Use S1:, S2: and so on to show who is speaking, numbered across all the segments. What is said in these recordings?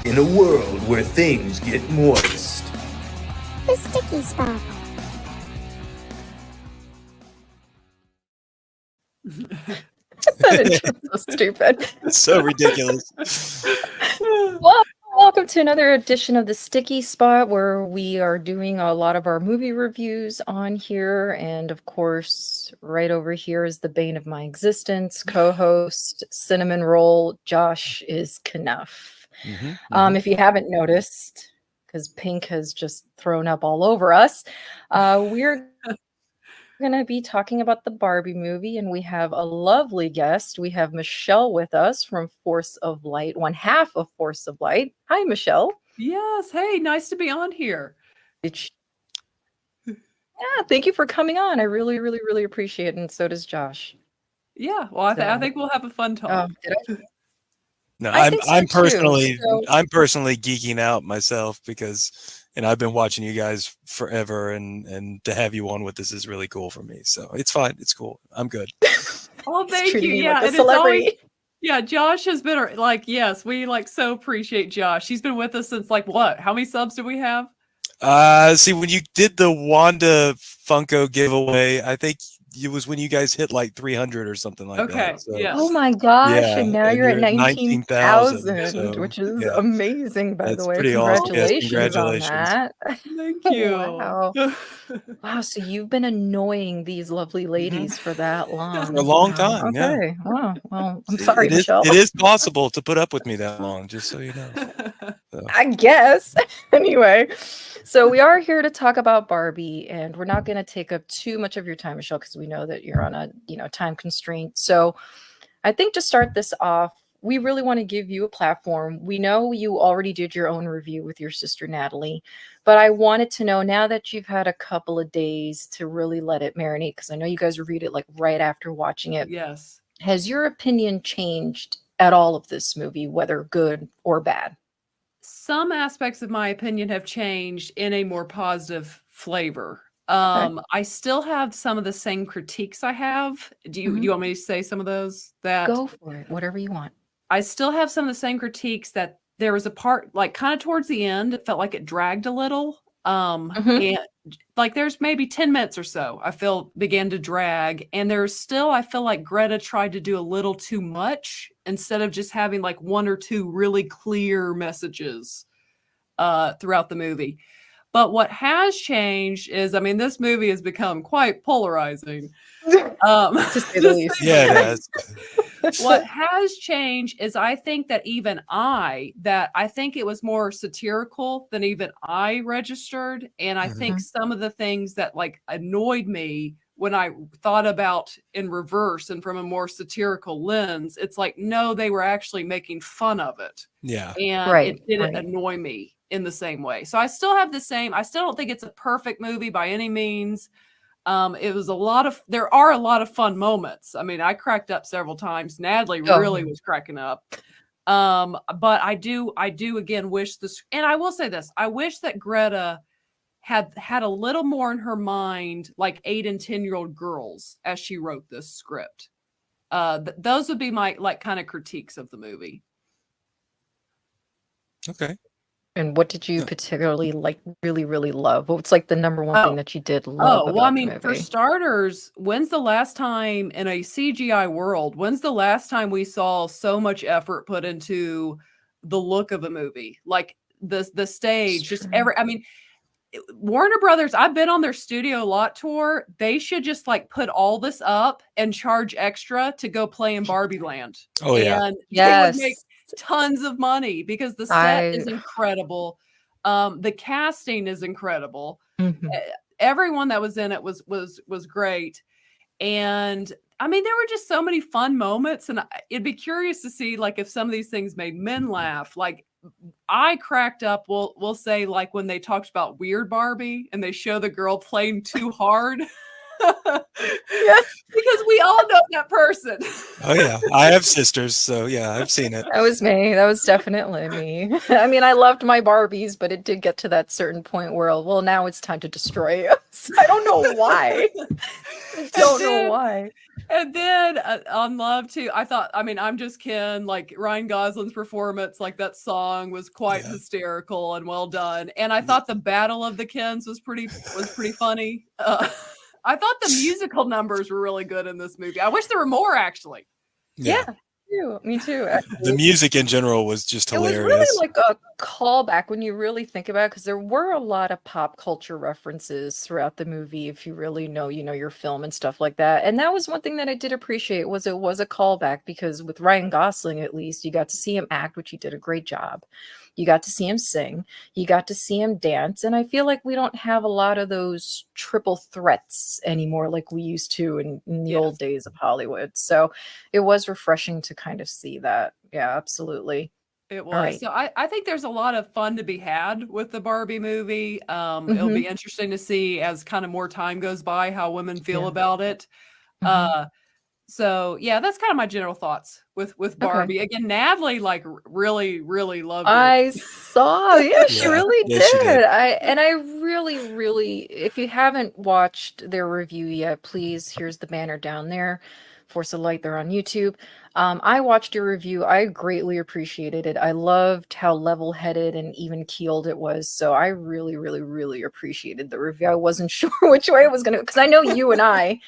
S1: In a world where things get moist.
S2: The sticky spot.
S3: That intro was so stupid.
S4: So ridiculous.
S3: Well, welcome to another edition of the Sticky Spot, where we are doing a lot of our movie reviews on here. And of course, right over here is the bane of my existence, co-host Cinnamon Roll. Josh is Knuff. If you haven't noticed, because Pink has just thrown up all over us, we're going to be talking about the Barbie movie, and we have a lovely guest. We have Michelle with us from Force of Light, one half of Force of Light. Hi, Michelle.
S5: Yes. Hey, nice to be on here.
S3: Yeah, thank you for coming on. I really, really, really appreciate it, and so does Josh.
S5: Yeah, well, I think we'll have a fun talk.
S4: No,
S3: I think so
S4: I'm
S3: too,
S4: personally
S3: so-
S4: I'm personally geeking out myself because I've been watching you guys forever, and to have you on with this is really cool for me. So it's fine, it's cool. I'm good.
S5: Oh, thank you.
S3: treating me
S5: Yeah,
S3: like a
S5: and it's always,
S3: celebrity.
S5: yeah, Josh has been yes, we so appreciate Josh. He's been with us since what? How many subs do we have?
S4: See, when you did the Wanda Funko giveaway, I think it was when you guys hit like 300 or something like
S5: Okay,
S4: that. So,
S5: yeah.
S3: Oh my gosh,
S4: Yeah,
S3: and now
S4: and
S3: you're at
S4: you're at
S3: 19,000,
S4: 19,000, so,
S3: which is
S4: yeah.
S3: amazing, by the
S4: That's
S3: way.
S4: pretty awesome. Yes,
S3: Congratulations on that.
S5: Thank you.
S3: Wow. Wow, so you've been annoying these lovely ladies for that long.
S4: For a long
S3: Wow.
S4: time, yeah.
S3: Okay. Wow. Well, I'm
S4: See,
S3: sorry,
S4: it is,
S3: Michelle.
S4: It is possible to put up with me that long, just so you know. So.
S3: I guess. Anyway, so we are here to talk about Barbie, and we're not going to take up too much of your time, Michelle, because we know that you're on a time constraint. So I think to start this off, we really want to give you a platform. We know you already did your own review with your sister Natalie, but I wanted to know, now that you've had a couple of days to really let it marinate, because I know you guys reviewed it like right after watching it.
S5: Yes.
S3: Has your opinion changed at all of this movie, whether good or bad?
S5: Some aspects of my opinion have changed in a more positive flavor.
S3: Okay.
S5: I still have some of the same critiques I have. Do you want me to say some of those?
S3: Go for it, whatever you want.
S5: I still have some of the same critiques, that there was a part, like kind of towards the end, it felt like it dragged a little. And like there's maybe 10 minutes or so I feel began to drag, and there's still, I feel like Greta tried to do a little too much instead of just having like one or two really clear messages throughout the movie. But what has changed is, I mean, this movie has become quite polarizing.
S3: To say the least.
S4: Yeah, it has.
S5: What has changed is, I think that I think it was more satirical than even I registered. And I think some of the things that like annoyed me when I thought about in reverse and from a more satirical lens, it's like, no, they were actually making fun of it.
S4: Yeah.
S5: And it didn't annoy me in the same way. So I still have the same, I still don't think it's a perfect movie by any means. It was there are a lot of fun moments. I mean, I cracked up several times. Natalie really was cracking up. But I do again wish this, and I will say this, I wish that Greta had a little more in her mind, like 8 and 10-year-old girls, as she wrote this script. Those would be my like kind of critiques of the movie.
S4: Okay.
S3: And what did you particularly like really, really love? What's like the number one thing that you did love about
S5: well, I
S3: the
S5: mean,
S3: movie?
S5: for starters, when's the last time in a CGI world, when's the last time we saw so much effort put into the look of a movie? Like the stage, just I mean, Warner Brothers, I've been on their Studio Lot tour. They should just like put all this up and charge extra to go play in Barbie Land.
S4: Oh, yeah.
S5: And they would make tons of money, because the set is incredible. The casting is incredible. Everyone that was in it was great. And I mean, there were just so many fun moments, and it'd be curious to see like if some of these things made men laugh. Like I cracked up, we'll say, like when they talked about Weird Barbie and they show the girl playing too hard. Because we all know that person.
S4: Oh yeah, I have sisters, so yeah, I've seen it.
S3: That was me. That was definitely me. I mean, I loved my Barbies, but it did get to that certain point where, well, now it's time to destroy us. I don't know why. I don't know why.
S5: And then on Love too, I thought, I mean, I'm Just Ken, like Ryan Gosling's performance, like that song was quite
S4: Yeah.
S5: hysterical and well done. And I
S4: The-
S5: thought the Battle of the Kens was pretty funny. I thought the musical numbers were really good in this movie. I wish there were more actually.
S3: Yeah, me too.
S4: The
S3: Actually.
S4: music in general was just
S3: It was
S4: hilarious.
S3: really like a callback when you really think about it, because there were a lot of pop culture references throughout the movie. If you really know, your film and stuff like that. And that was one thing that I did appreciate, was it was a callback, because with Ryan Gosling, at least, you got to see him act, which he did a great job. You got to see him sing. You got to see him dance. And I feel like we don't have a lot of those triple threats anymore like we used to in the old days of Hollywood. So it was refreshing to kind of see that. Yeah, absolutely.
S5: It was.
S3: right.
S5: So I think there's a lot of fun to be had with the Barbie movie. It'll be interesting to see as kind of more time goes by how women feel
S3: Yeah.
S5: about it. So yeah, that's kind of my general thoughts with Barbie. Again, Natalie like really, really loved it.
S3: I saw, yeah, she
S4: Yeah.
S3: really
S4: Yeah, she
S3: did.
S4: did.
S3: I really, really, if you haven't watched their review yet, please, here's the banner down there. Force a Light, they're on YouTube. I watched your review. I greatly appreciated it. I loved how level-headed and even keeled it was. So I really, really, really appreciated the review. I wasn't sure which way it was gonna, because I know you and I,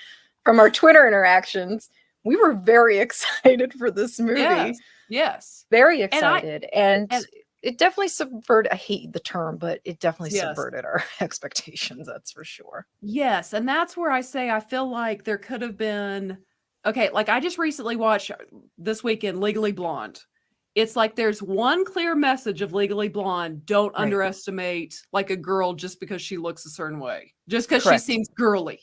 S3: from our Twitter interactions, we were very excited for this movie.
S5: Yes.
S3: Very excited. And
S5: and-
S3: it definitely subverted, I hate the term, but it definitely
S5: Yes.
S3: subverted our expectations, that's for sure.
S5: Yes, and that's where I say I feel like there could have been okay, like I just recently watched this weekend Legally Blonde. It's like there's one clear message of Legally Blonde. Don't
S3: Right.
S5: underestimate like a girl just because she looks a certain way, just because she
S3: Correct.
S5: seems girly.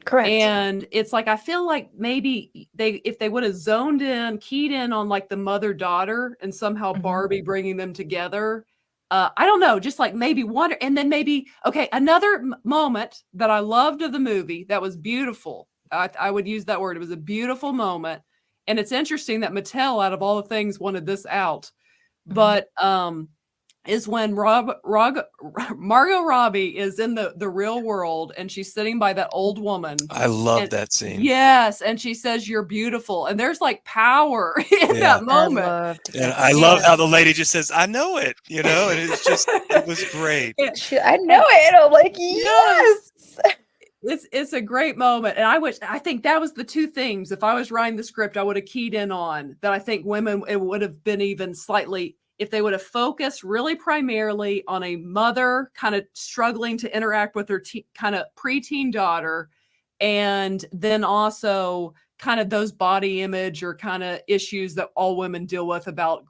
S3: Correct.
S5: And it's like I feel like maybe if they would have zoned in, keyed in on like the mother-daughter and somehow Barbie bringing them together. I don't know, just like maybe one, and then maybe okay, another moment that I loved of the movie that was beautiful. I would use that word. It was a beautiful moment, and it's interesting that Mattel, out of all the things, wanted this out. But is when Margot Robbie is in the real world and she's sitting by that old woman.
S4: I love that scene.
S5: Yes, and she says you're beautiful, and there's like power in that moment.
S4: I love how the lady just says, "I know it," and it's just it was great.
S3: I know it. I'm like, yes.
S5: It's a great moment, and I think that was the two things. If I was writing the script, I would have keyed in on that. I think women, it would have been even slightly, if they would have focused really primarily on a mother kind of struggling to interact with her kind of preteen daughter, and then also kind of those body image or kind of issues that all women deal with about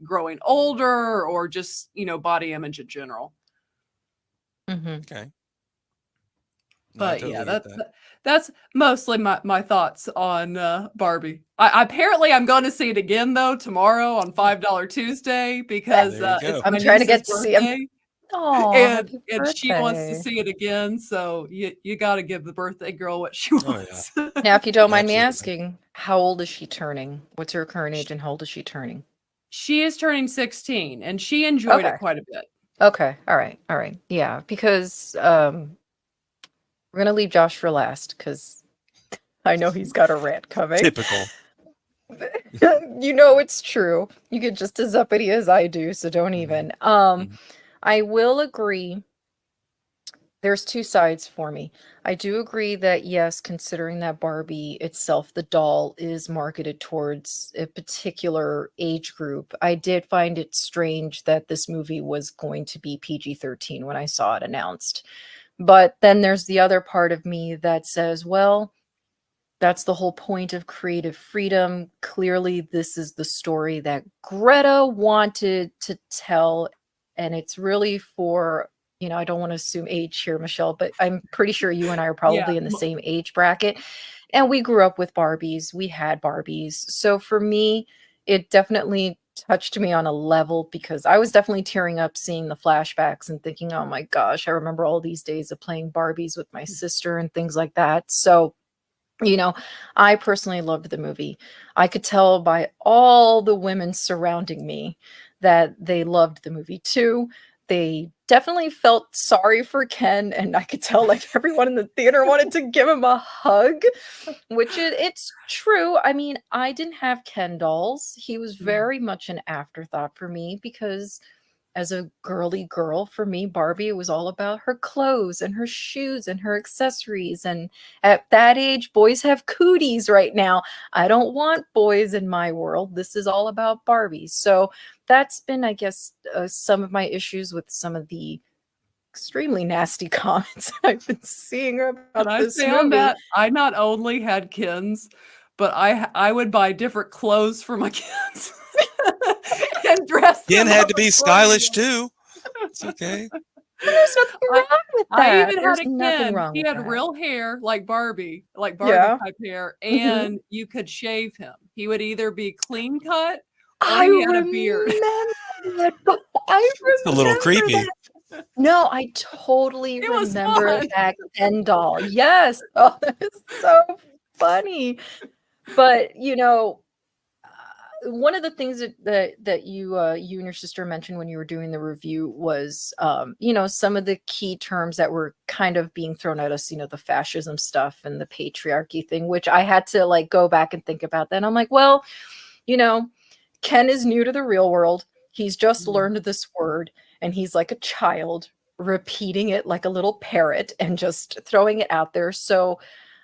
S5: growing older or just, body image in general.
S4: Okay.
S5: But yeah, that's mostly my thoughts on Barbie. Apparently I'm going to see it again though tomorrow on $5 Tuesday because it's
S3: I'm
S5: my
S3: trying to get
S5: niece's
S3: to see him.
S5: birthday.
S3: Oh,
S5: And she wants to see it again, so you got to give the birthday girl what she wants.
S3: Now, if you don't mind me asking, how old is she turning? What's her current age and how old is she turning?
S5: She is turning 16 and she enjoyed it quite a bit.
S3: Okay. All right. Yeah, because we're going to leave Josh for last because I know he's got a rant coming.
S4: Typical.
S3: It's true. You get just as uppity as I do, so don't even. I will agree. There's two sides for me. I do agree that, yes, considering that Barbie itself, the doll, is marketed towards a particular age group, I did find it strange that this movie was going to be PG-13 when I saw it announced. But then there's the other part of me that says, well, that's the whole point of creative freedom. Clearly, this is the story that Greta wanted to tell. And it's really for, I don't want to assume age here, Michelle, but I'm pretty sure you and I are probably in the same age bracket. And we grew up with Barbies. We had Barbies. So for me, it definitely touched me on a level because I was definitely tearing up seeing the flashbacks and thinking, oh my gosh, I remember all these days of playing Barbies with my sister and things like that. So I personally loved the movie. I could tell by all the women surrounding me that they loved the movie too. They definitely felt sorry for Ken, and I could tell like everyone in the theater wanted to give him a hug, which it's true. I mean, I didn't have Ken dolls. He was very much an afterthought for me because as a girly girl, for me, Barbie, it was all about her clothes and her shoes and her accessories. And at that age, boys have cooties right now. I don't want boys in my world. This is all about Barbie. So that's been, I guess, some of my issues with some of the extremely nasty comments I've been seeing
S5: And
S3: about
S5: I
S3: this
S5: found
S3: movie.
S5: that I not only had Kens, but I would buy different clothes for my kids and dress
S4: Ken
S5: them
S4: had
S5: up
S4: to be
S5: accordingly.
S4: stylish too. It's okay.
S3: And there's nothing
S5: I
S3: wrong with
S5: I
S3: that.
S5: even
S3: There's
S5: had a
S3: nothing
S5: Ken.
S3: wrong
S5: He
S3: with
S5: had
S3: that.
S5: real hair like Barbie
S3: Yeah.
S5: type hair,
S3: Mhm.
S5: and you could shave him. He would either be clean cut or
S3: I
S5: he had a beard.
S3: remember that. I
S4: It's a little
S3: remember
S4: creepy.
S3: that. No, I totally
S5: It was
S3: remember
S5: fun.
S3: that Ken doll. Yes. Oh, that is so funny. But, one of the things that you and your sister mentioned when you were doing the review was, some of the key terms that were kind of being thrown at us, the fascism stuff and the patriarchy thing, which I had to like go back and think about that. And I'm like, well, you know, Ken is new to the real world. He's just learned this word, and he's like a child repeating it like a little parrot and just throwing it out there. So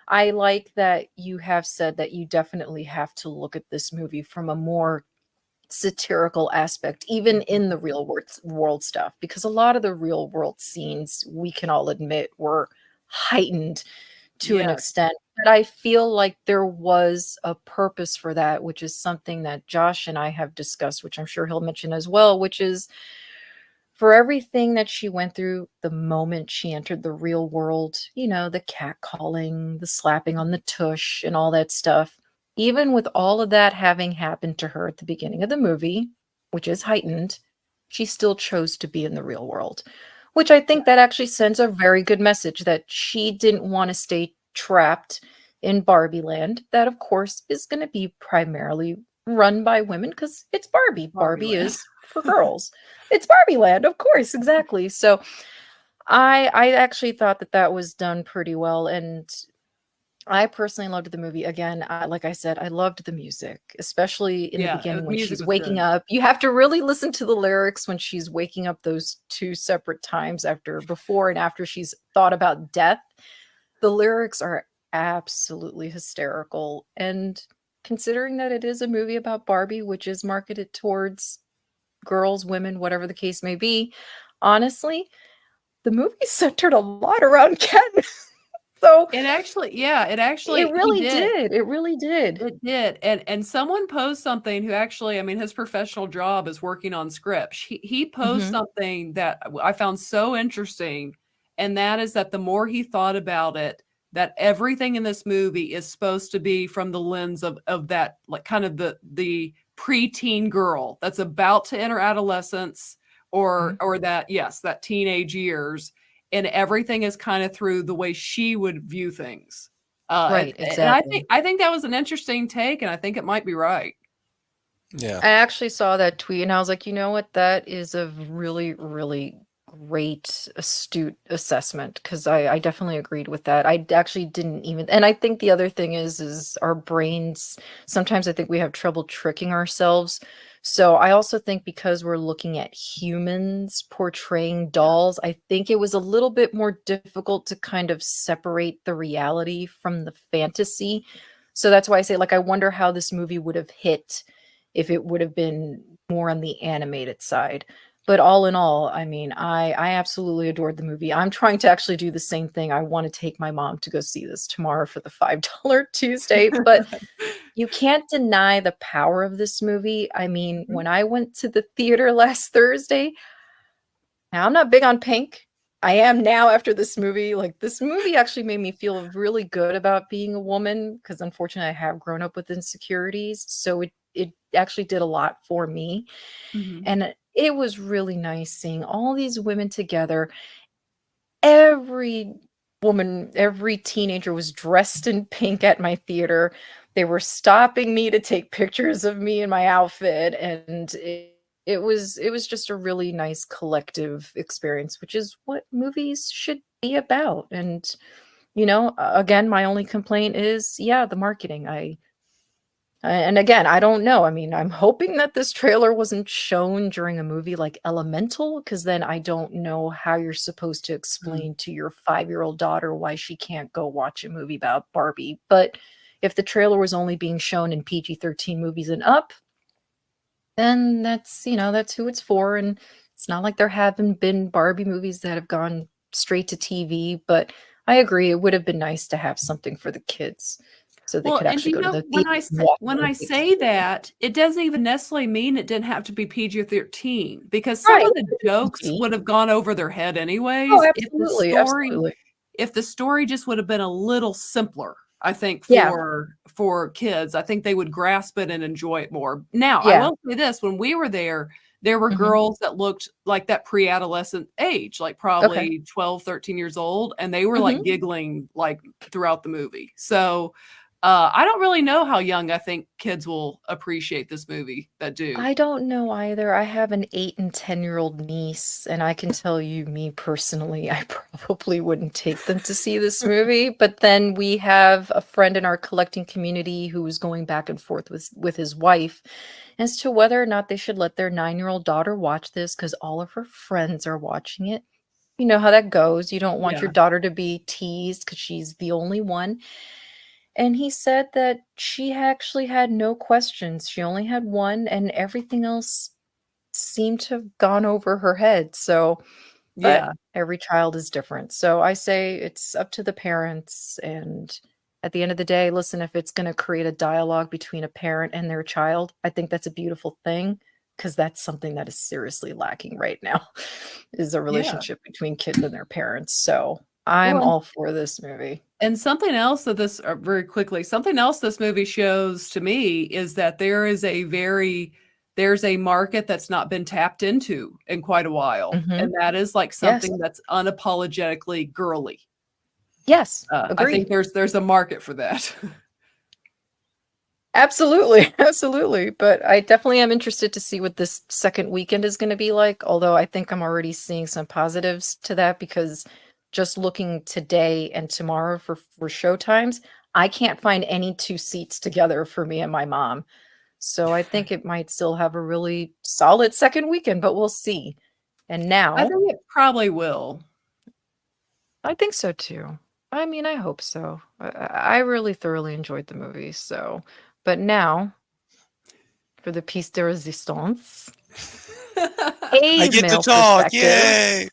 S3: I like that you have said that you definitely have to look at this movie from a more satirical aspect, even in the real world stuff, because a lot of the real world scenes, we can all admit, were heightened to an
S5: Yes.
S3: extent. But I feel like there was a purpose for that, which is something that Josh and I have discussed, which I'm sure he'll mention as well, which is for everything that she went through the moment she entered the real world, the catcalling, the slapping on the tush, and all that stuff. Even with all of that having happened to her at the beginning of the movie, which is heightened, she still chose to be in the real world, which I think that actually sends a very good message that she didn't want to stay trapped in Barbie land. That, of course, is going to be primarily run by women because it's Barbie. Barbie
S5: Land.
S3: is for girls. It's Barbie land, of course, exactly. So I actually thought that was done pretty well, and I personally loved the movie. Again, like I said, I loved the music, especially in the
S5: Yeah,
S3: beginning when
S5: music
S3: she's
S5: was
S3: waking
S5: good.
S3: up. You have to really listen to the lyrics when she's waking up those two separate times before and after she's thought about death. The lyrics are absolutely hysterical. And considering that it is a movie about Barbie, which is marketed towards girls, women, whatever the case may be, honestly, the movie centered a lot around Ken. So
S5: It actually
S3: it
S5: he
S3: really
S5: did.
S3: did. It really did.
S5: It did, and someone posed something who actually, I mean, his professional job is working on scripts. He posed
S3: Mhm.
S5: something that I found so interesting, and that is that the more he thought about it, that everything in this movie is supposed to be from the lens of that, like kind of the preteen girl that's about to enter adolescence or that, yes, that teenage years, and everything is kind of through the way she would view things.
S3: Right,
S5: And I
S3: exactly.
S5: think that was an interesting take, and I think it might be right.
S4: Yeah.
S3: I actually saw that tweet and I was like, you know what? That is a really, really great, astute assessment because I definitely agreed with that. I actually didn't even, and I think the other thing is our brains, sometimes I think we have trouble tricking ourselves. So I also think because we're looking at humans portraying dolls, I think it was a little bit more difficult to kind of separate the reality from the fantasy. So that's why I say, like, I wonder how this movie would have hit if it would have been more on the animated side. But all in all, I mean, I absolutely adored the movie. I'm trying to actually do the same thing. I want to take my mom to go see this tomorrow for the $5 Tuesday, but you can't deny the power of this movie. I mean, when I went to the theater last Thursday, now I'm not big on pink. I am now after this movie. Like, this movie actually made me feel really good about being a woman because unfortunately I have grown up with insecurities. So it actually did a lot for me.
S5: Mhm.
S3: And it was really nice seeing all these women together. Every woman, every teenager was dressed in pink at my theater. They were stopping me to take pictures of me in my outfit, and it was just a really nice collective experience, which is what movies should be about. And again, my only complaint is, yeah, the marketing. And again, I don't know. I mean, I'm hoping that this trailer wasn't shown during a movie like Elemental, because then I don't know how you're supposed to explain to your 5-year-old daughter why she can't go watch a movie about Barbie. But if the trailer was only being shown in PG-13 movies and up, then that's who it's for. And it's not like there haven't been Barbie movies that have gone straight to TV, but I agree it would have been nice to have something for the kids so they
S5: Well,
S3: could
S5: and
S3: actually go to the
S5: when
S3: theater
S5: I
S3: and
S5: say,
S3: watch
S5: when
S3: the
S5: I
S3: big
S5: say
S3: screen.
S5: that, it doesn't even necessarily mean it didn't have to be PG-13, because some
S3: Right.
S5: of the jokes would have gone over their head
S3: Oh,
S5: anyways
S3: absolutely, absolutely.
S5: if the story just would have been a little simpler. I think
S3: Yeah,
S5: for kids, I think they would grasp it and enjoy it more. Now, I
S3: yeah.
S5: will say this, when we were there were
S3: Mhm.
S5: girls that looked like that pre-adolescent age, like
S3: Okay.
S5: probably 12, 13 years old, and they were like
S3: Mhm.
S5: giggling like throughout the movie. So I don't really know how young I think kids will appreciate this movie that do.
S3: I don't know either. I have an 8 and 10-year-old niece, and I can tell you, me personally, I probably wouldn't take them to see this movie. But then we have a friend in our collecting community who is going back and forth with his wife as to whether or not they should let their 9-year-old daughter watch this because all of her friends are watching it. You know how that goes. You don't want your
S5: Yeah.
S3: daughter to be teased because she's the only one. And he said that she actually had no questions. She only had one, and everything else seemed to have gone over her head. So, but
S5: Yeah.
S3: every child is different. So I say it's up to the parents. And at the end of the day, listen, if it's going to create a dialogue between a parent and their child, I think that's a beautiful thing because that's something that is seriously lacking right now is a
S5: Yeah.
S3: relationship between kids and their parents. So I'm
S5: Well,
S3: all for this movie.
S5: and something else that this very quickly, something else this movie shows to me is that there's a market that's not been tapped into in quite a while,
S3: Hmm.
S5: and that is like
S3: Yes.
S5: something that's unapologetically girly.
S3: Yes.
S5: I think
S3: Agreed.
S5: there's a market for that.
S3: Absolutely, absolutely, but I definitely am interested to see what this second weekend is gonna be like, although I think I'm already seeing some positives to that because just looking today and tomorrow for show times, I can't find any 2 seats together for me and my mom. So I think it might still have a really solid second weekend, but we'll see. And
S5: I
S3: now
S5: think it probably will.
S3: I think so too. I mean, I hope so. I really thoroughly enjoyed the movie, so but now for the piece de resistance.
S4: I
S3: A
S4: get to
S3: male
S4: talk.
S3: perspective,
S4: Yay!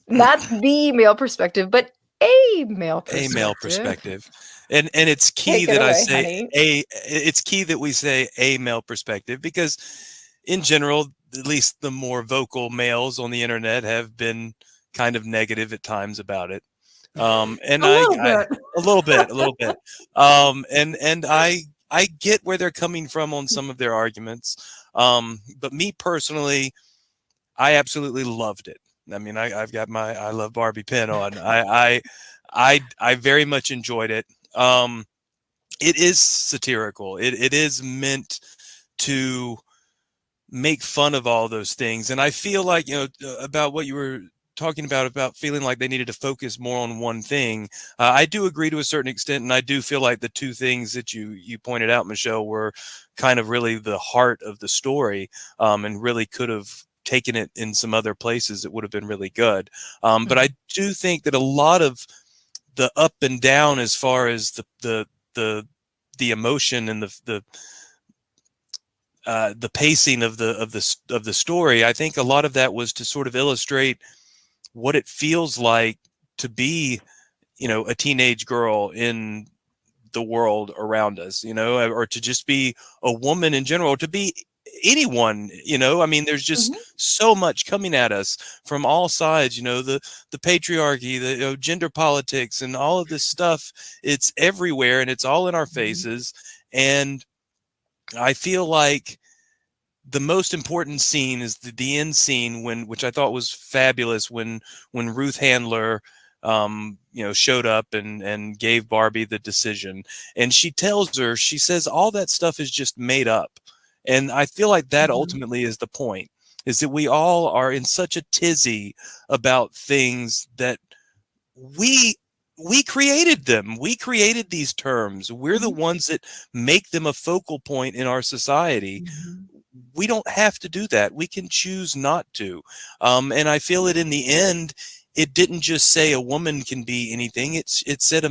S3: not the male perspective, but a male
S4: A male
S3: perspective.
S4: perspective. And it's key
S3: Take it
S4: that I
S3: away,
S4: say
S3: honey.
S4: it's key that we say a male perspective because in general, at least the more vocal males on the internet have been kind of negative at times about it. And
S5: A little bit.
S4: a little bit. And I get where they're coming from on some of their arguments. But me personally, I absolutely loved it. I mean, I've got my I love Barbie pin on. I very much enjoyed it. It is satirical. It is meant to make fun of all those things. And I feel like, about what you were talking about feeling like they needed to focus more on one thing. I do agree to a certain extent, and I do feel like the two things that you pointed out, Michelle, were kind of really the heart of the story, and really could have taken it in some other places. It would have been really good. But I
S3: Mhm,
S4: do think that a lot of the up and down, as far as the emotion and the pacing of the story, I think a lot of that was to sort of illustrate what it feels like to be, a teenage girl in the world around us, or to just be a woman in general, or to be anyone, I mean, there's just
S5: Mhm,
S4: so much coming at us from all sides, the patriarchy, the gender politics and all of this stuff. It's everywhere and it's all in our
S5: mhm,
S4: faces. And I feel like the most important scene is the end scene, which I thought was fabulous, when Ruth Handler showed up and gave Barbie the decision, and she says all that stuff is just made up. And I feel like that
S5: mhm,
S4: ultimately is the point. is that we all are in such a tizzy about things that we created them. We created these terms. We're the ones that make them a focal point in our society. We don't have to do that. We can choose not to. And I feel that in the end, it didn't just say a woman can be anything. It said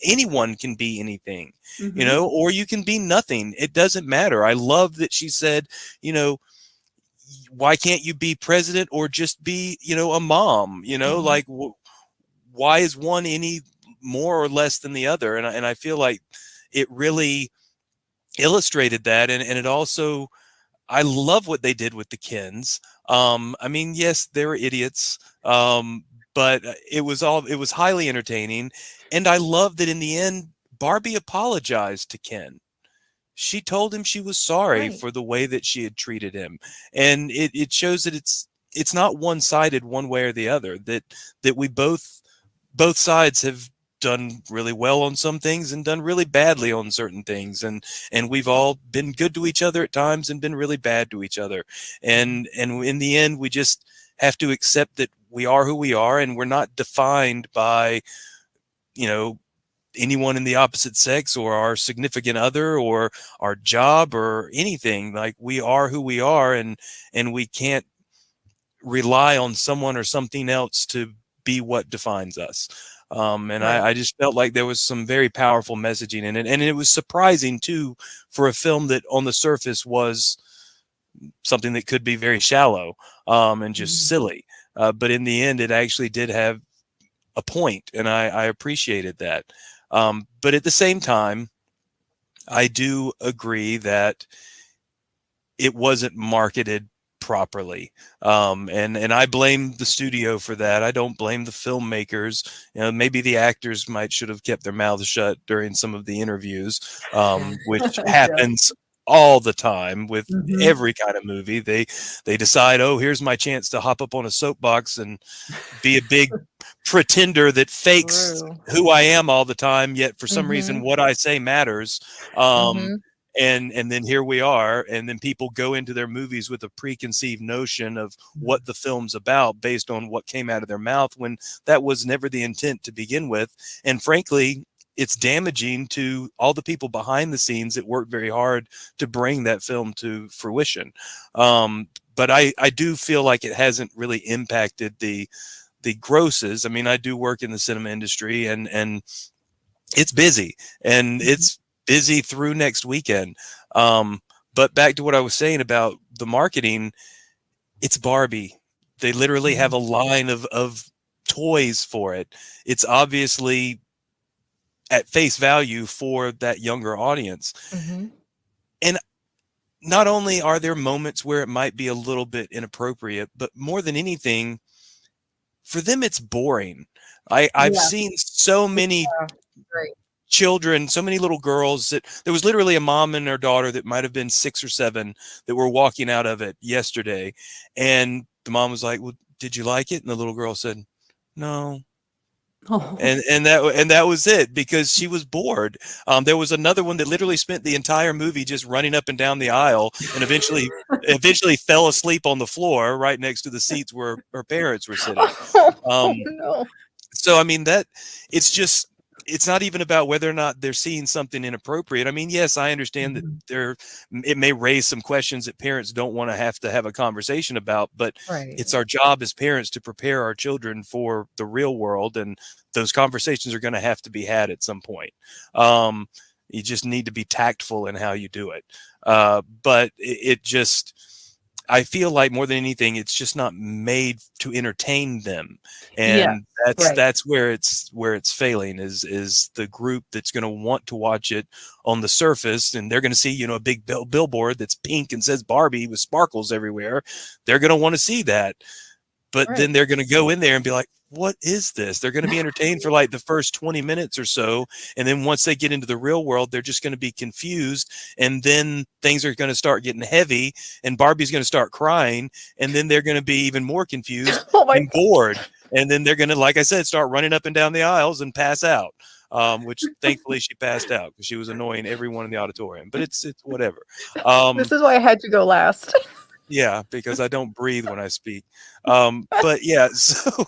S4: anyone can be anything, you know, or you can be nothing. It doesn't matter. I love that she said, you know, why can't you be president or just be, you know, a mom, you know, like why is one any more or less than the other? And I feel like it really illustrated that. And it also, I love what they did with the Kens. I mean, yes, they're idiots. But it was highly entertaining. And I love that in the end, Barbie apologized to Ken. She told him she was sorry for the way that she had treated him. And it shows that it's not one-sided one way or the other, that we both sides have done really well on some things and done really badly on certain things. And we've all been good to each other at times and been really bad to each other. And in the end, we just have to accept that we are who we are, and we're not defined by, you know, anyone in the opposite sex or our significant other or our job or anything. Like, we are who we are, and we can't rely on someone or something else to be what defines us. I just felt like there was some very powerful messaging in it. And it was surprising too, for a film that on the surface was something that could be very shallow and just silly. But in the end, it actually did have a point, and I appreciated that. But at the same time, I do agree that it wasn't marketed properly. And I blame the studio for that. I don't blame the filmmakers. You know, maybe the actors should have kept their mouths shut during some of the interviews, which happens all the time with every kind of movie. They decide, oh, here's my chance to hop up on a soapbox and be a big pretender that fakes who I am all the time, yet for some reason what I say matters. And then here we are, and then people go into their movies with a preconceived notion of what the film's about based on what came out of their mouth, when that was never the intent to begin with. And frankly, it's damaging to all the people behind the scenes that worked very hard to bring that film to fruition. But I do feel like it hasn't really impacted the grosses. I mean, I do work in the cinema industry, and it's busy, and it's busy through next weekend. But back to what I was saying about the marketing, it's Barbie. They literally have a line of toys for it. It's obviously at face value for that younger audience. And not only are there moments where it might be a little bit inappropriate, but more than anything, for them, it's boring. I've seen so many children, so many little girls, that there was literally a mom and her daughter that might have been 6 or 7 that were walking out of it yesterday. And the mom was like, well, did you like it? And the little girl said, no. And that was it, because she was bored. There was another one that literally spent the entire movie just running up and down the aisle, and eventually fell asleep on the floor right next to the seats where her parents were sitting.
S3: No.
S4: So I mean, that it's not even about whether or not they're seeing something inappropriate. I mean, yes, I understand that it may raise some questions that parents don't want to have a conversation about, but it's our job as parents to prepare our children for the real world, and those conversations are going to have to be had at some point. You just need to be tactful in how you do it. But it just, I feel like more than anything, it's just not made to entertain them, and that's where it's failing. Is the group that's going to want to watch it on the surface, and they're going to see, you know, a big billboard that's pink and says Barbie with sparkles everywhere. They're going to want to see that, but then they're going to go in there and be like, what is this? They're going to be entertained for like the first 20 minutes or so. And then once they get into the real world, they're just going to be confused. And then things are going to start getting heavy, and Barbie's going to start crying. And then they're going to be even more confused and bored. And then they're going to, like I said, start running up and down the aisles and pass out. Which thankfully she passed out, because she was annoying everyone in the auditorium, but it's whatever.
S3: This is why I had to go last.
S4: Yeah, because I don't breathe when I speak. But yeah, so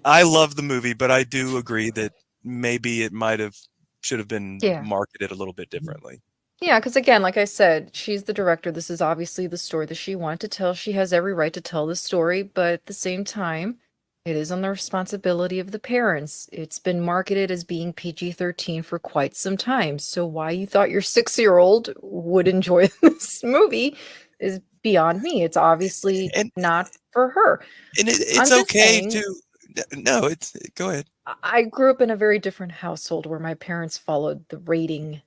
S4: I love the movie, but I do agree that maybe it might have should have been
S3: Yeah.
S4: marketed a little bit differently.
S3: Yeah, because again, like I said, she's the director. This is obviously the story that she wanted to tell. She has every right to tell the story, but at the same time, it is on the responsibility of the parents. It's been marketed as being PG-13 for quite some time. So why you thought your 6-year-old would enjoy this movie is beyond me. It's obviously
S4: And
S3: not for her.
S4: it's
S3: I'm just
S4: okay
S3: saying,
S4: to no, it's go ahead.
S3: I grew up in a very different household where my parents followed the rating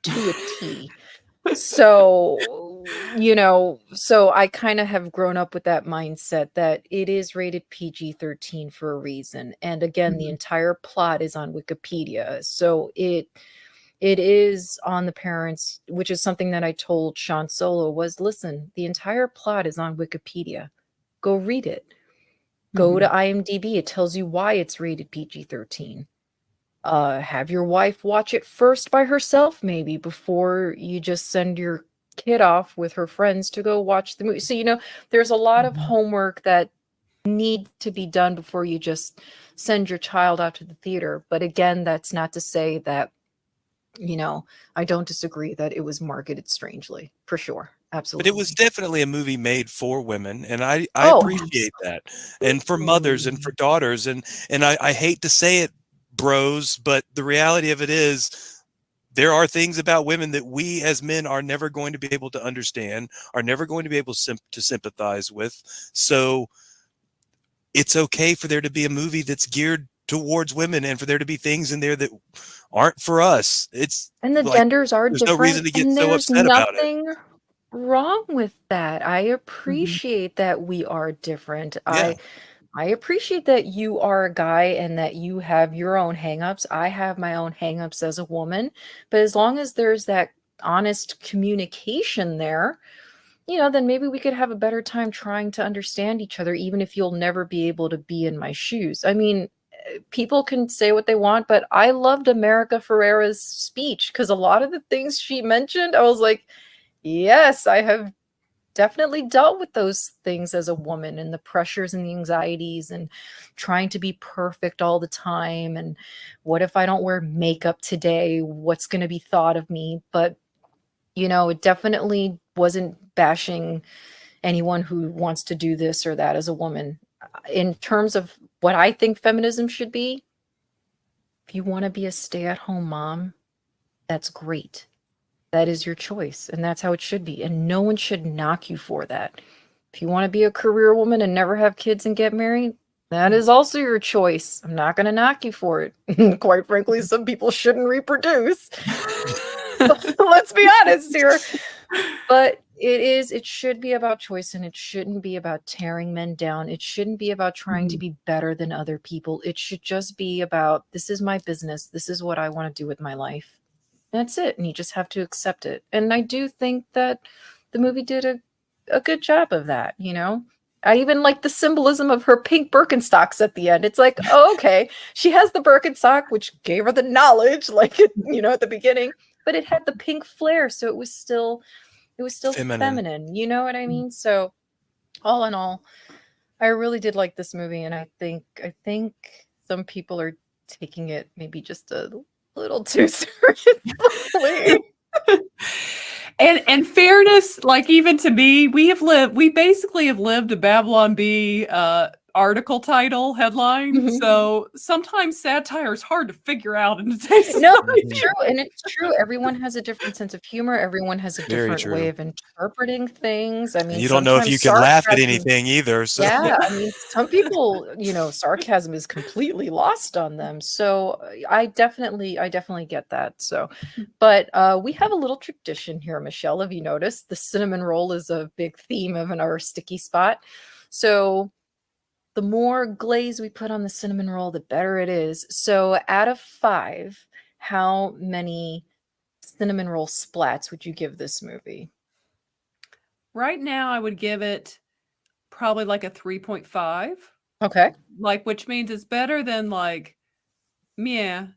S3: to a T. So, so I kind of have grown up with that mindset that it is rated PG-13 for a reason. And again, the
S5: Mhm.
S3: entire plot is on Wikipedia. So it is on the parents, which is something that I told Sean Solo was, listen, the entire plot is on Wikipedia. Go read it. Go to
S5: Mhm.
S3: IMDb. It tells you why it's rated PG-13. Have your wife watch it first by herself, maybe before you just send your kid off with her friends to go watch the movie. So, there's a lot of
S5: Mhm.
S3: homework that need to be done before you just send your child out to the theater. But again, that's not to say that, I don't disagree that it was marketed strangely, for sure.
S4: But it was
S3: Absolutely.
S4: definitely a movie made for women, and I
S3: Oh,
S4: appreciate that, and for mothers and for
S5: Absolutely.
S4: daughters, and I hate to say it, bros, but the reality of it is there are things about women that we as men are never going to be able to understand, are never going to be able to sympathize with. So it's okay for there to be a movie that's geared towards women and for there to be things in there that aren't for us. It's
S3: and the
S4: like
S3: genders are
S4: there's no reason
S3: different,
S4: to get
S3: and
S4: so
S3: there's
S4: upset about it.
S3: nothing wrong with that. I
S5: Mhm.
S3: appreciate that we are different.
S4: Yeah.
S3: I appreciate that you are a guy and that you have your own hangups. I have my own hangups as a woman, but as long as there's that honest communication there, then maybe we could have a better time trying to understand each other, even if you'll never be able to be in my shoes. I mean, people can say what they want, but I loved America Ferrera's speech because a lot of the things she mentioned, I was like, yes, I have definitely dealt with those things as a woman and the pressures and the anxieties and trying to be perfect all the time. And what if I don't wear makeup today? What's going to be thought of me? But, it definitely wasn't bashing anyone who wants to do this or that as a woman. In terms of what I think feminism should be, if you want to be a stay at home mom, that's great. That is your choice, and that's how it should be. And no one should knock you for that. If you want to be a career woman and never have kids and get married, that is also your choice. I'm not going to knock you for it. Quite frankly, some people shouldn't reproduce. Let's be honest here. But it should be about choice and it shouldn't be about tearing men down. It shouldn't be about trying to
S5: Mhm.
S3: be better than other people. It should just be about this is my business. This is what I want to do with my life. That's it, and you just have to accept it. And I do think that the movie did a good job of that. I even like the symbolism of her pink Birkenstocks at the end. It's like, oh, okay, she has the Birkenstock, which gave her the knowledge, like at the beginning, but it had the pink flare, so it was still
S4: Feminine.
S3: feminine. You know what I mean? So all in all, I really did like this movie, and I think some people are taking it maybe just a little too seriously.
S5: And fairness, like even to me, we basically have lived a Babylon Bee article title headline.
S3: Mhm.
S5: So sometimes satire is hard to figure out in today's
S3: No,
S5: society.
S3: it's true, and it's true. Everyone has a different sense of humor. Everyone has a
S4: Very
S3: different way
S4: true.
S3: of interpreting things. I
S4: And
S3: mean,
S4: you don't know if you
S3: sometimes
S4: can laugh at
S3: sarcasm.
S4: anything either. So
S3: Yeah,
S5: Yeah.
S3: I mean, some people, sarcasm is completely lost on them. So I definitely get that. So, but we have a little tradition here, Michelle. Have you noticed the cinnamon roll is a big theme of our sticky spot? So the more glaze we put on the cinnamon roll, the better it is. So out of 5, how many cinnamon roll splats would you give this movie?
S5: Right now, I would give it probably like a 3.5,
S3: Okay.
S5: like which means it's better than like, yeah,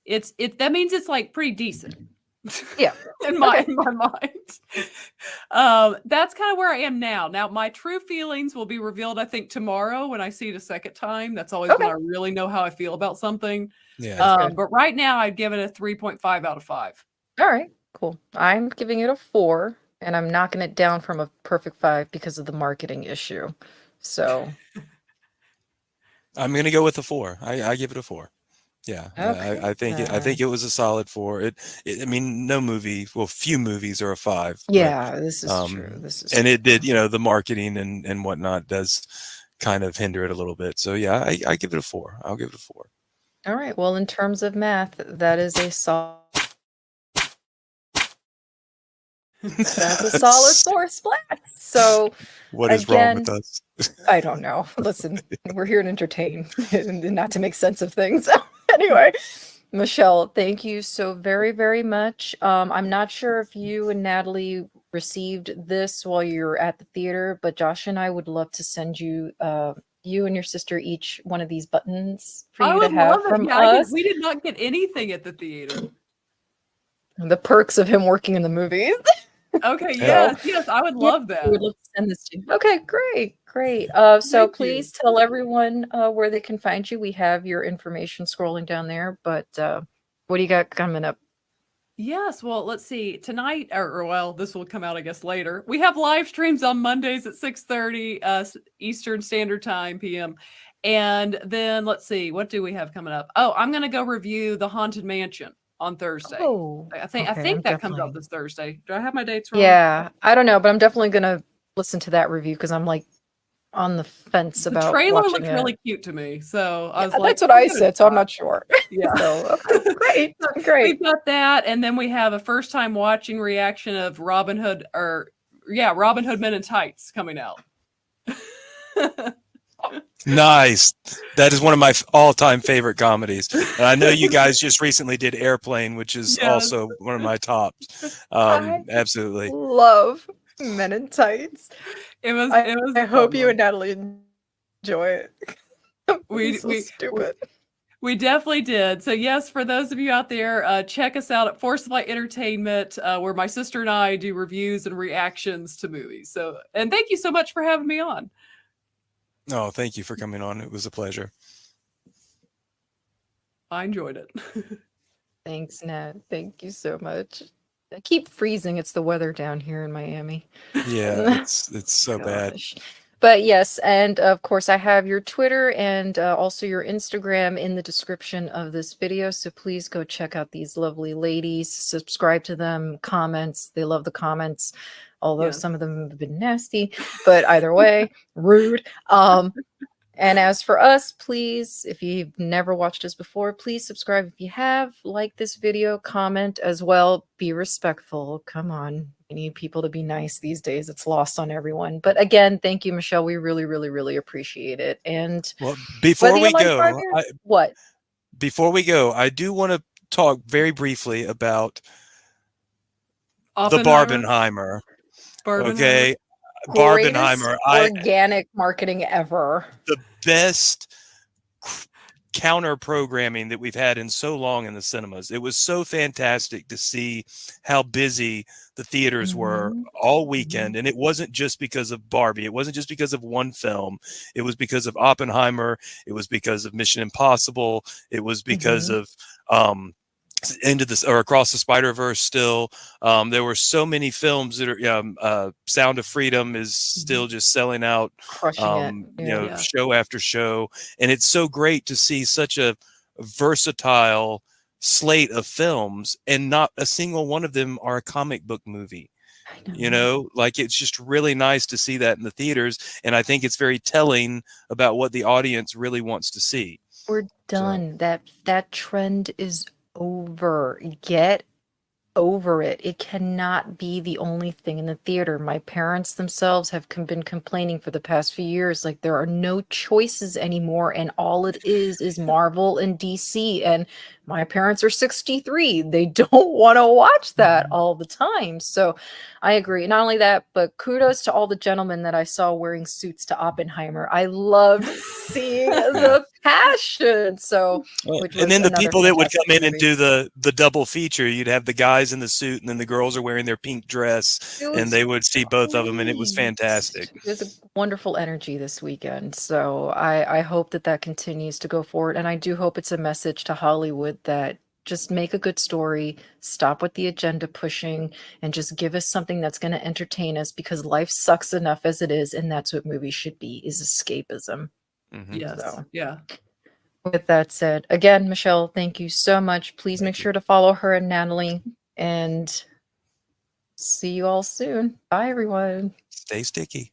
S5: that means it's like pretty decent.
S3: Yeah.
S5: in my mind. That's kind of where I am now. Now, my true feelings will be revealed, I think, tomorrow when I see it a second time. That's always when
S3: Okay.
S5: I really know how I feel about something.
S4: Yeah.
S3: Good.
S5: But right now, I'd give it a 3.5 out of 5.
S3: All right, cool. I'm giving it a 4, and I'm knocking it down from a perfect 5 because of the marketing issue. So,
S4: I'm gonna go with a 4. I give it a 4. Yeah,
S3: okay.
S4: I think it was a solid 4. I mean, no movie, well, few movies are a 5, but
S3: Yeah, this is true. This is
S4: and it did, you know, the marketing and whatnot does kind of hinder it a little bit. So yeah, I give it a 4. I'll give it a 4.
S3: all right. Well, in terms of math, that is a solid. That's a solid 4 splat. So,
S4: What is wrong with
S3: again,
S4: us?
S3: I don't know. Listen, we're here to entertain and not to make sense of things. Anyway, Michelle, thank you so very, very much. I'm not sure if you and Natalie received this while you're at the theater, but Josh and I would love to send you, you and your sister each one of these buttons for
S5: I
S3: you to
S5: would love
S3: have
S5: it.
S3: from
S5: Yeah,
S3: us.
S5: we did not get anything at the theater.
S3: The perks of him working in the movies.
S5: Okay,
S4: Yeah.
S5: yes, I would
S3: Yeah,
S5: love
S3: we
S5: that.
S3: would love to send this to you. Okay, great, great. So
S5: Thank you.
S3: please tell everyone where they can find you. We have your information scrolling down there, but what do you got coming up?
S5: Yes, well, let's see. Tonight, or well, this will come out, I guess, later. We have live streams on Mondays at 6:30 Eastern Standard Time PM. And then let's see, what do we have coming up? Oh, I'm gonna go review The Haunted Mansion on Thursday.
S3: Oh,
S5: I
S3: okay, I'm
S5: think that comes out
S3: definitely.
S5: this Thursday. Do I have my dates wrong?
S3: Yeah, I don't know, but I'm definitely gonna listen to that review because I'm like on the fence
S5: The
S3: about
S5: trailer
S3: watching
S5: looked
S3: it.
S5: really cute to me. So I
S3: Yeah,
S5: was like,
S3: that's what
S5: I'll
S3: I
S5: give it a
S3: said, so I'm
S5: shot.
S3: not sure.
S5: Yeah.
S3: So okay, great, great.
S5: We've got that, and then we have a first time watching reaction of Robin Hood, Robin Hood Men in Tights coming out.
S4: Nice. That is one of my all-time favorite comedies. And I know you guys just recently did Airplane, which is
S5: Yes.
S4: also one of my tops.
S3: I
S4: Absolutely.
S3: love Men in Tights.
S5: It was
S3: I
S5: a
S3: hope
S5: fun
S3: you
S5: one.
S3: and Natalie enjoy it.
S5: We
S3: So stupid.
S5: we definitely did. So yes, for those of you out there, check us out at Force Light Entertainment, where my sister and I do reviews and reactions to movies. So, and thank you so much for having me on.
S4: Oh, thank you for coming on. It was a pleasure.
S5: I enjoyed it.
S3: Thanks, Nat. Thank you so much. I keep freezing. It's the weather down here in Miami.
S4: Yeah, it's so bad.
S3: Gosh. But yes, and of course, I have your Twitter and also your Instagram in the description of this video. So please go check out these lovely ladies, subscribe to them, comments. They love the comments, although
S5: Yes.
S3: some of them have been nasty, but either way, rude. And as for us, please, if you've never watched us before, please subscribe if you have. Like this video, comment as well. Be respectful. Come on. We need people to be nice these days. It's lost on everyone. But again, thank you, Michelle. We really, really, really appreciate it. And
S4: Well, before
S3: whether you
S4: we
S3: like
S4: go,
S3: Barbie, what?
S4: I do want to talk very briefly about the
S5: Oppenheimer?
S4: Barbenheimer. Okay.
S3: Greatest
S4: Barbenheimer.
S3: organic marketing ever.
S4: The best counter programming that we've had in so long in the cinemas. It was so fantastic to see how busy the theaters were all weekend. And it wasn't just because of Barbie. It wasn't just because of one film. It was because of Oppenheimer. It was because of Mission Impossible. It was because of into this or Across the Spider-Verse still. There were so many films that are Sound of Freedom is still just selling out,
S3: Crushing it.
S4: you know,
S5: Yeah.
S4: show after show. And it's so great to see such a versatile slate of films, and not a single one of them are a comic book movie.
S3: I know.
S4: You know, like it's just really nice to see that in the theaters. And I think it's very telling about what the audience really wants to see.
S3: We're done. That trend is over. Get over it. It cannot be the only thing in the theater. My parents themselves have been complaining for the past few years, like there are no choices anymore, and all it is Marvel and DC. And my parents are 63. They don't want to watch that all the time. So I agree. Not only that, but kudos to all the gentlemen that I saw wearing suits to Oppenheimer. I loved seeing the passion. So, which was
S4: and then the
S3: another
S4: people that would
S3: fantastic
S4: come in and
S3: movie.
S4: do the double feature, you'd have the guys in the suit, and then the girls are wearing their pink dress,
S3: It
S4: and
S3: was
S4: they would see both of them, and it was
S3: great.
S4: fantastic.
S3: It was a wonderful energy this weekend. So I hope that that continues to go forward. And I do hope it's a message to Hollywood that just make a good story, stop with the agenda pushing, and just give us something that's going to entertain us, because life sucks enough as it is. And that's what movies should be, is escapism.
S4: Mhm.
S5: Yes.
S3: So.
S5: Yeah.
S3: With that said, again, Michelle, thank you so much. Please
S4: Thank
S3: make
S4: you.
S3: sure to follow her and Natalie, and see you all soon. Bye, everyone.
S4: Stay sticky.